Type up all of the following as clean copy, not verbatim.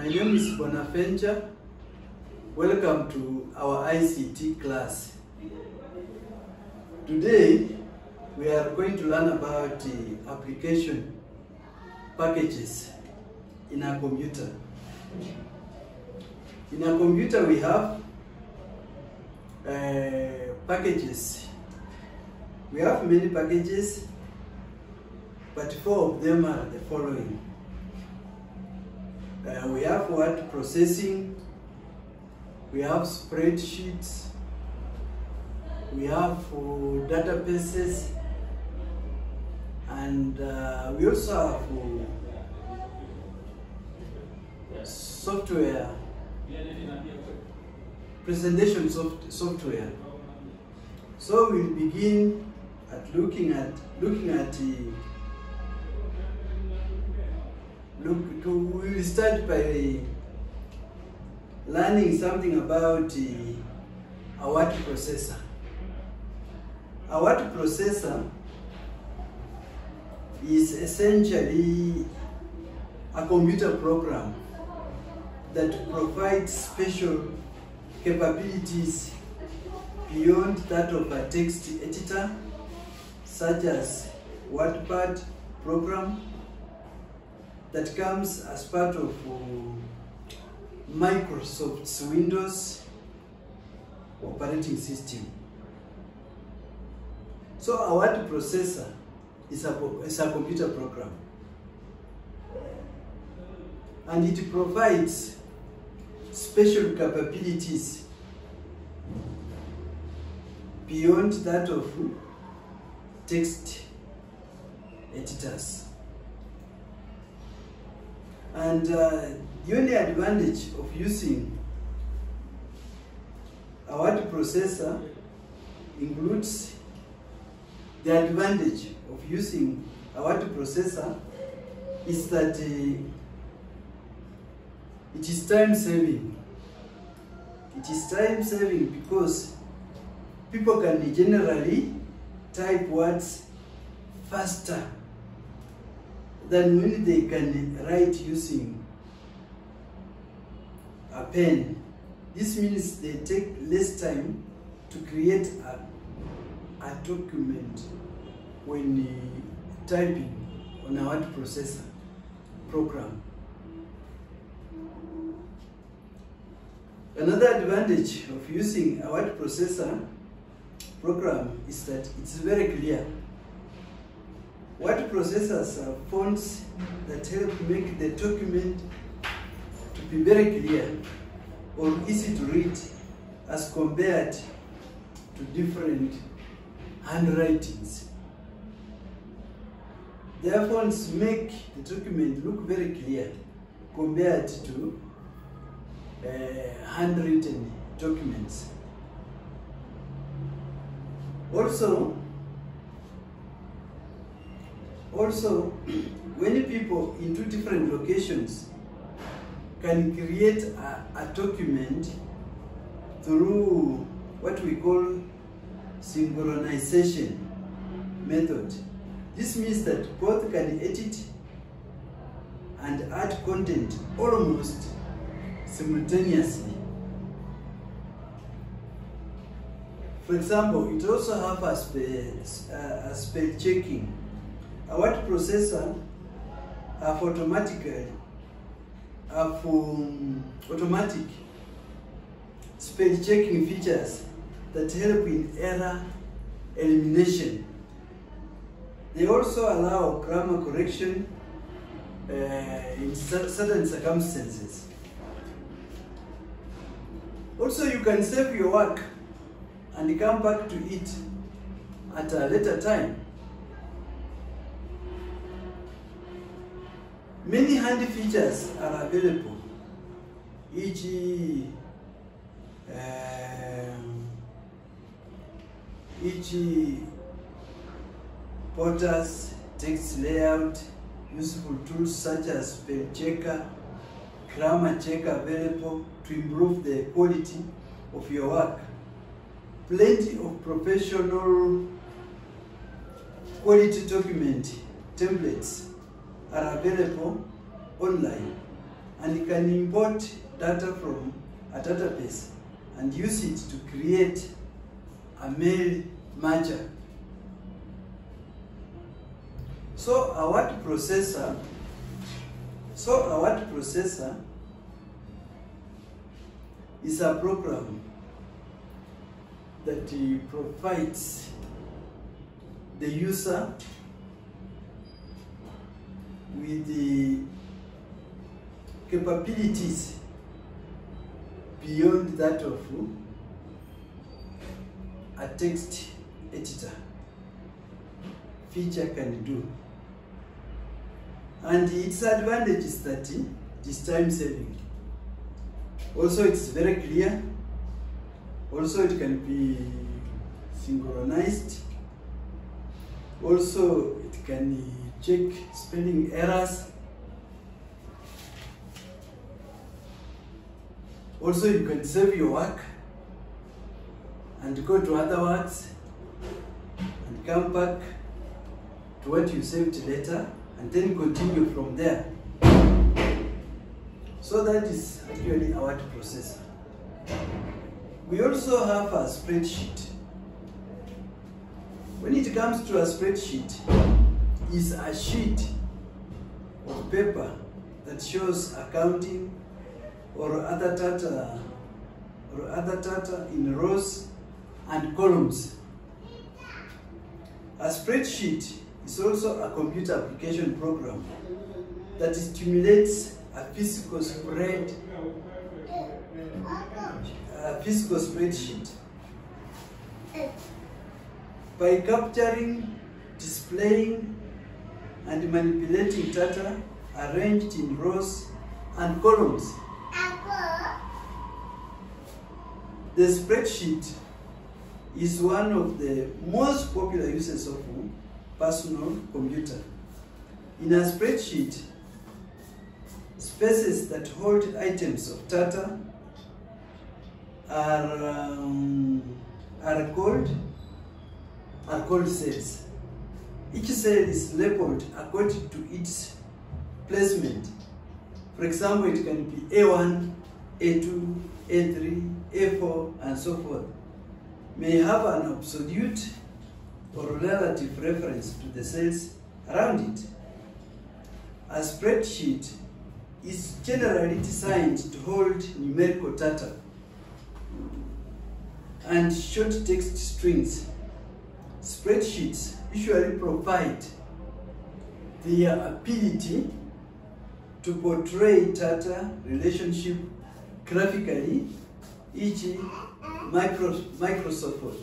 My name is Bonaventure. Welcome to our ICT class. Today, we are going to learn about the application packages in a computer. In a computer, we have packages. We have many packages, but 4 of them are the following. We have word processing, we have spreadsheets, we have databases, and we also have software, presentation software. So we'll begin at looking at we will start by learning something about a word processor. A word processor is essentially a computer program that provides special capabilities beyond that of a text editor, such as WordPad program that comes as part of Microsoft's Windows operating system. So a word processor is a computer program, and it provides special capabilities beyond that of text editors. And the only advantage of using a word processor includes the advantage of using a word processor is that it is time saving. It is time saving because people can generally type words faster than when they can write using a pen. This means they take less time to create a document when typing on a word processor program. Another advantage of using a word processor program is that it's very clear. Word processors are fonts that help make the document to be very clear or easy to read as compared to different handwritings. Their fonts make the document look very clear compared to handwritten documents. Also, many people in 2 different locations can create a document through what we call synchronization method. This means that both can edit and add content almost simultaneously. For example, it also has a spell checking. A word processor have automatic spell checking features that help in error elimination. They also allow grammar correction in certain circumstances. Also, you can save your work and come back to it at a later time. Many handy features are available, e.g. Porters, text layout, useful tools such as spell checker, grammar checker available to improve the quality of your work. Plenty of professional quality document templates are available online, and you can import data from a database and use it to create a mail merger. So a word processor is a program that provides the user with the capabilities beyond that of a text editor feature can do. And its advantage is that it is time saving. Also, it's very clear. Also, it can be synchronized. Also, it can check spelling errors. Also, you can save your work and go to other works and come back to what you saved later and then continue from there. So that is actually our word processor. We also have a spreadsheet. When it comes to a spreadsheet, it's a sheet of paper that shows accounting or other data in rows and columns. A spreadsheet is also a computer application program that stimulates a physical spreadsheet by capturing, displaying, and manipulating data arranged in rows and columns. The spreadsheet is one of the most popular uses of personal computer. In a spreadsheet, spaces that hold items of data are called cells. Each cell is labeled according to its placement. For example, it can be A1, A2, A3, A4, and so forth. May have an absolute or relative reference to the cells around it. A spreadsheet is generally designed to hold numerical data and short text strings. Spreadsheets usually provide their ability to portray data relationship graphically, e.g. Microsoft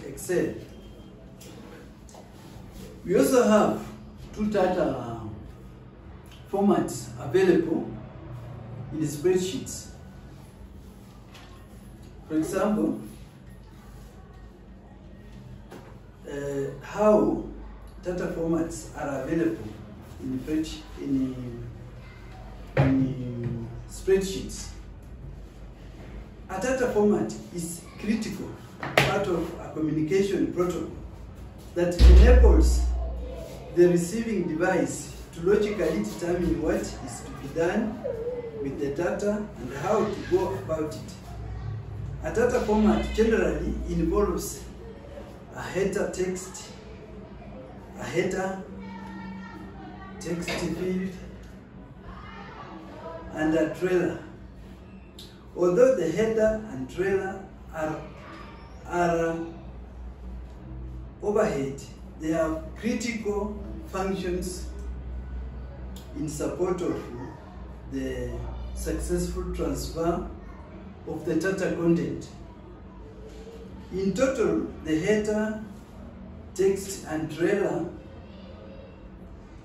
Excel. We also have two data formats available in the spreadsheets. For example, how data formats are available in spreadsheets. A data format is critical part of a communication protocol that enables the receiving device to logically determine what is to be done with the data and how to go about it. A data format generally involves a header text field, and a trailer. Although the header and trailer are overhead, they have critical functions in support of the successful transfer of the data content. In total, the header, text, and trailer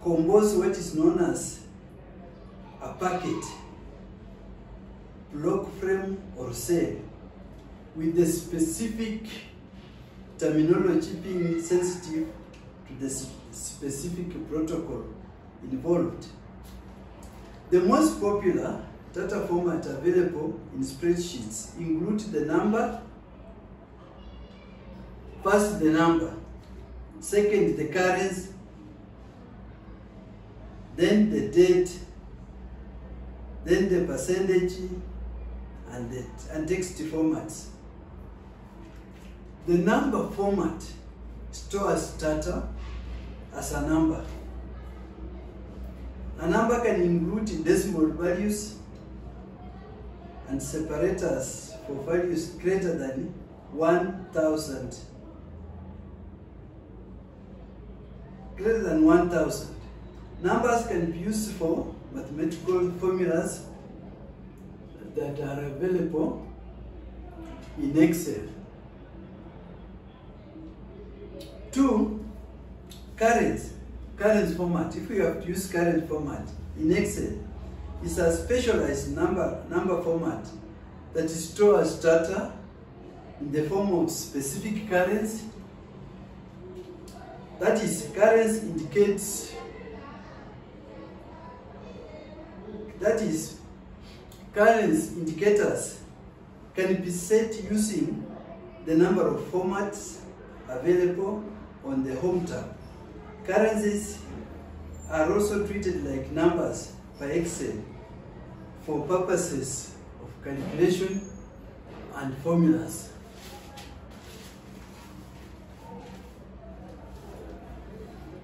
compose what is known as a packet, block frame, or cell, with the specific terminology being sensitive to the specific protocol involved. The most popular data format available in spreadsheets include the number, first the number, second the currency, then the date, then the percentage, and text formats. The number format stores data as a number. A number can include decimal values and separators for values greater than 1,000. Greater than 1,000. Numbers can be used for mathematical formulas that are available in Excel. 2. Current format. If we have to use current format in Excel, it's a specialized number format that stores data in the form of specific currency. That is, currency indicates. That is, currency indicators can be set using the number of formats available on the Home tab. Currencies are also treated like numbers by Excel for purposes of calculation and formulas.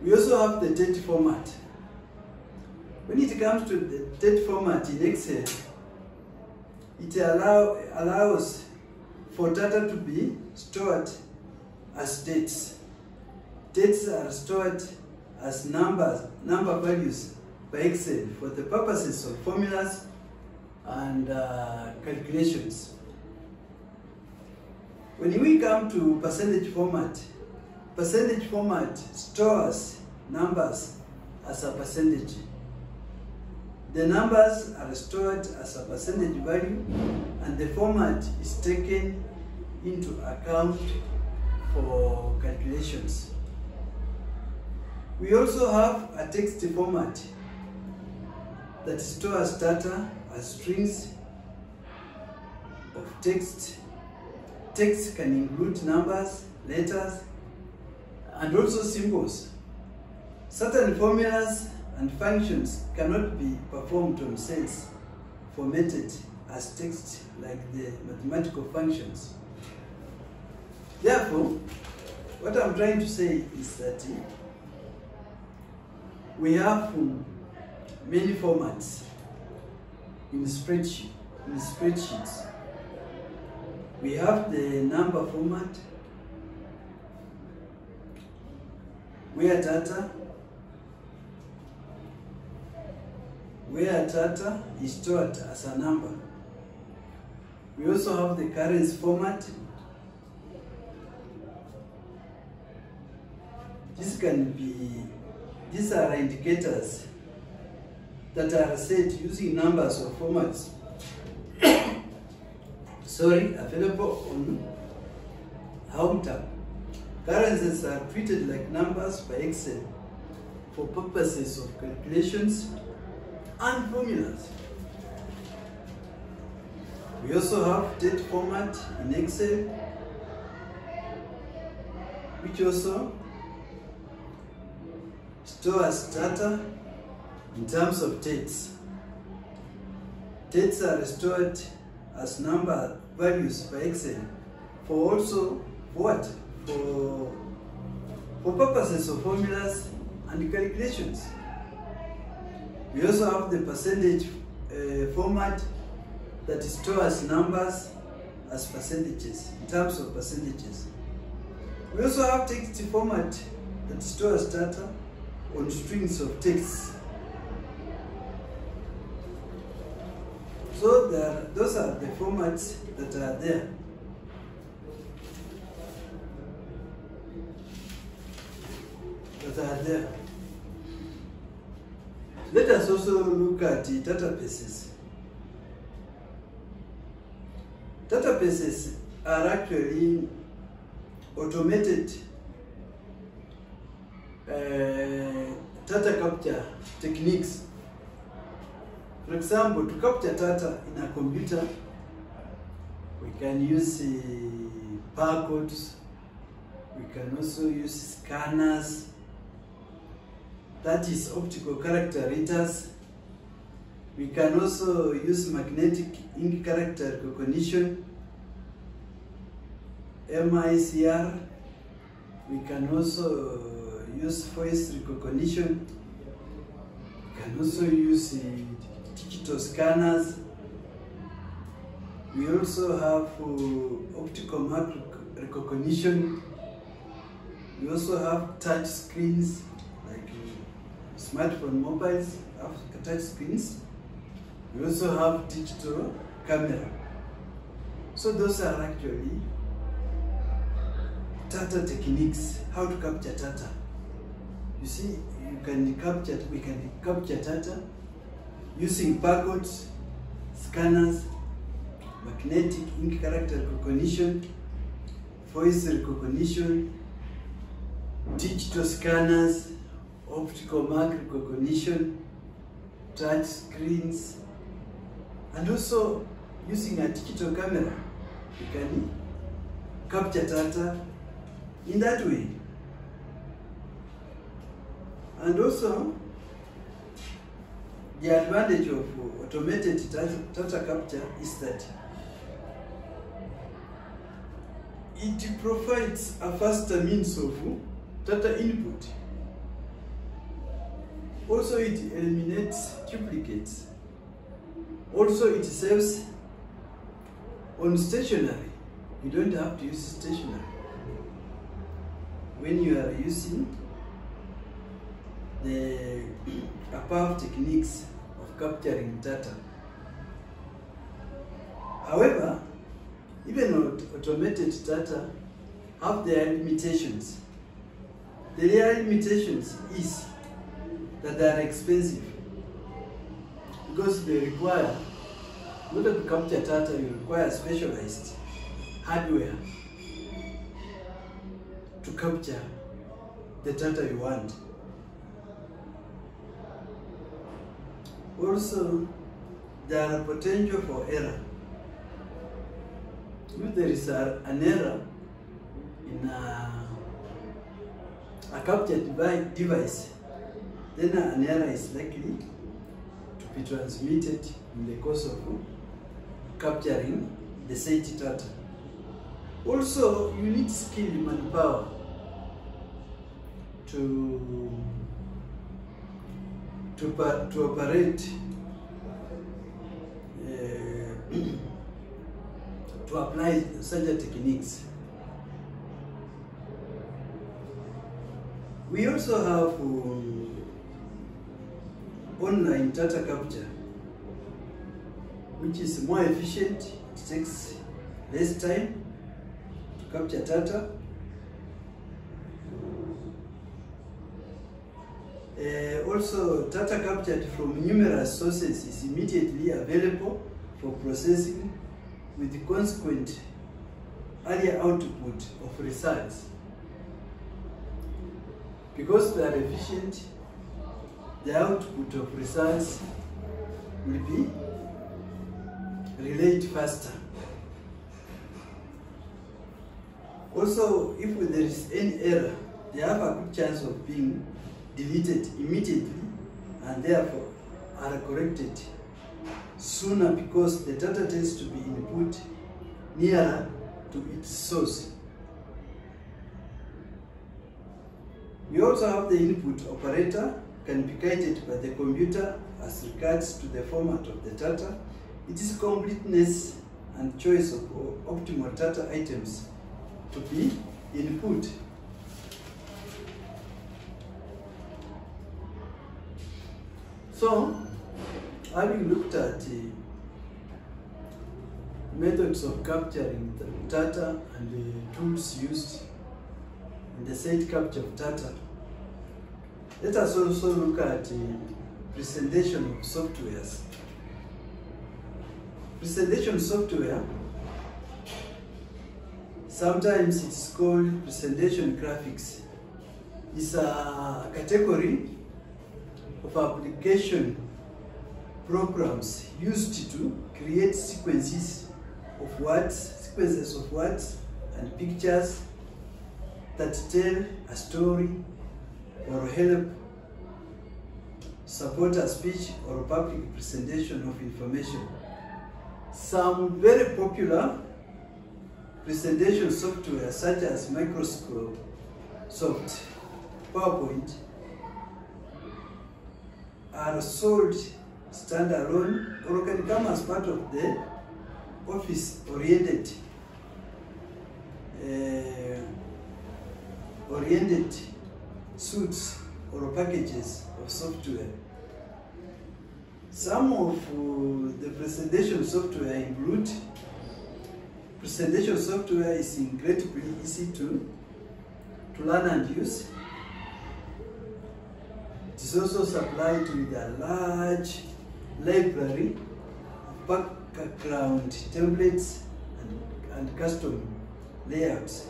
We also have the date format. When it comes to the date format in Excel, it allows for data to be stored as dates. Dates are stored as number values by Excel for the purposes of formulas and calculations. When we come to percentage format stores numbers as a percentage. The numbers are stored as a percentage value, and the format is taken into account for calculations. We also have a text format that stores data as strings of text. Text can include numbers, letters, and also symbols. Certain formulas and functions cannot be performed on cells formatted as text like the mathematical functions. Therefore, what I'm trying to say is that we have many formats in spreadsheets. We have the number format, where data is stored as a number. We also have the currency format. These are indicators that are set using numbers or formats available on Home tab. Currencies are treated like numbers by Excel for purposes of calculations and formulas. We also have date format in Excel, which also stores data in terms of dates. Dates are stored as number values by Excel for also what? For purposes of formulas and calculations. We also have the percentage format that stores numbers as percentages, in terms of percentages. We also have text format that stores data on strings of text. So those are the formats that are there. Let us also look at the databases. Databases are actually automated data capture techniques. For example, to capture data in a computer, we can use barcodes, we can also use scanners, that is optical character readers, We can also use magnetic ink character recognition, MICR. We can also use voice recognition. We can also use digital scanners. We also have optical mark recognition. We also have touch screens, like smartphone mobiles have touch screens. We also have digital camera. So those are actually Tata techniques, how to capture Tata. You see, we can capture Tata using barcodes, scanners, magnetic ink character recognition, voice recognition, digital scanners, optical mark recognition, touch screens, and also using a digital camera. You can capture Tata in that way. And also, the advantage of automated Tata capture is that it provides a faster means of Tata input. Also, it eliminates duplicates. Also, it saves on stationery. You don't have to use stationery when you are using the above techniques of capturing data. However, even automated data have their limitations. The real limitations is that they are expensive, because they require, in order to capture data, you require specialized hardware to capture the data you want. Also, there are potential for error. If there is an error in a captured device, then an error is likely to be transmitted in the course of capturing the said data. Also, you need skilled manpower to operate, to apply such techniques. We also have online data capture, which is more efficient. It takes less time to capture data. Also, data captured from numerous sources is immediately available for processing, with the consequent earlier output of results. Because they are efficient, the output of results will be relayed faster. Also, if there is any error, they have a good chance of being deleted immediately and therefore are corrected sooner, because the data tends to be input nearer to its source. We also have the input operator can be guided by the computer as regards to the format of the data, its completeness and choice of optimal data items to be input. So, having looked at the methods of capturing the data and the tools used in the said capture of data, let us also look at the presentation of softwares. Presentation software, sometimes it's called presentation graphics, is a category of application programs used to create sequences of words and pictures that tell a story or help support a speech or public presentation of information. Some very popular presentation software such as Microsoft PowerPoint are sold standalone or can come as part of the office-oriented suites or packages of software. Some of the presentation software include presentation software is incredibly easy to learn and use. It is also supplied with a large library of background templates and custom layouts.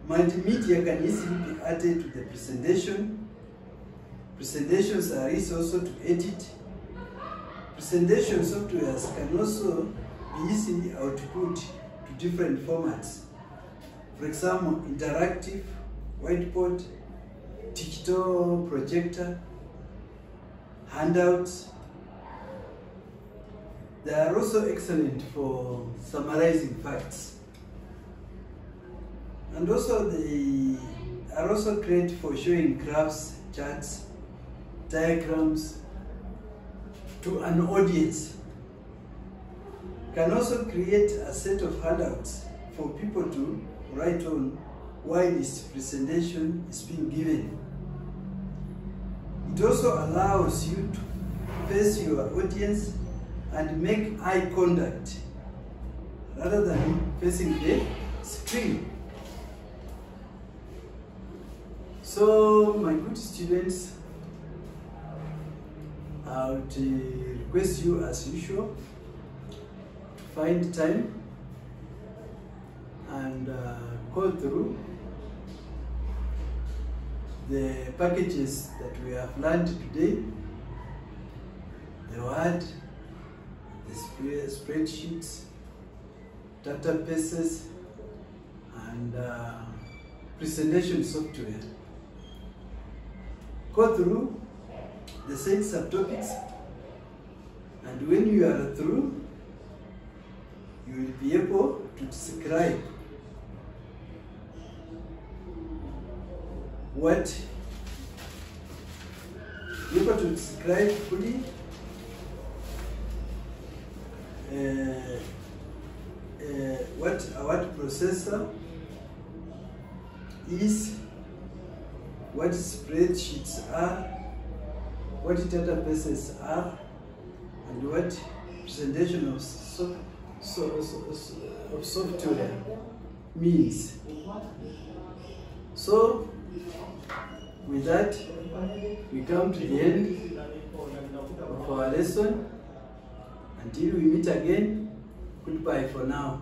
Multimedia can easily be added to the presentation. Presentations are easy also to edit. Presentation softwares can also be easily output to different formats. For example, interactive, whiteboard, digital projector, handouts. They are also excellent for summarizing facts. And also they are also great for showing graphs, charts, diagrams to an audience. Can also create a set of handouts for people to write on while this presentation is being given. It also allows you to face your audience and make eye contact rather than facing the screen. So, my good students, I would request you as usual to find time and go through the packages that we have learned today, the Word, the spreadsheets, databases, and presentation software. Go through the said subtopics, and when you are through, you will be able to describe fully what a word processor is, what spreadsheets are, what databases are, and what presentation of software means. So, with that, we come to the end of our lesson. Until we meet again, goodbye for now.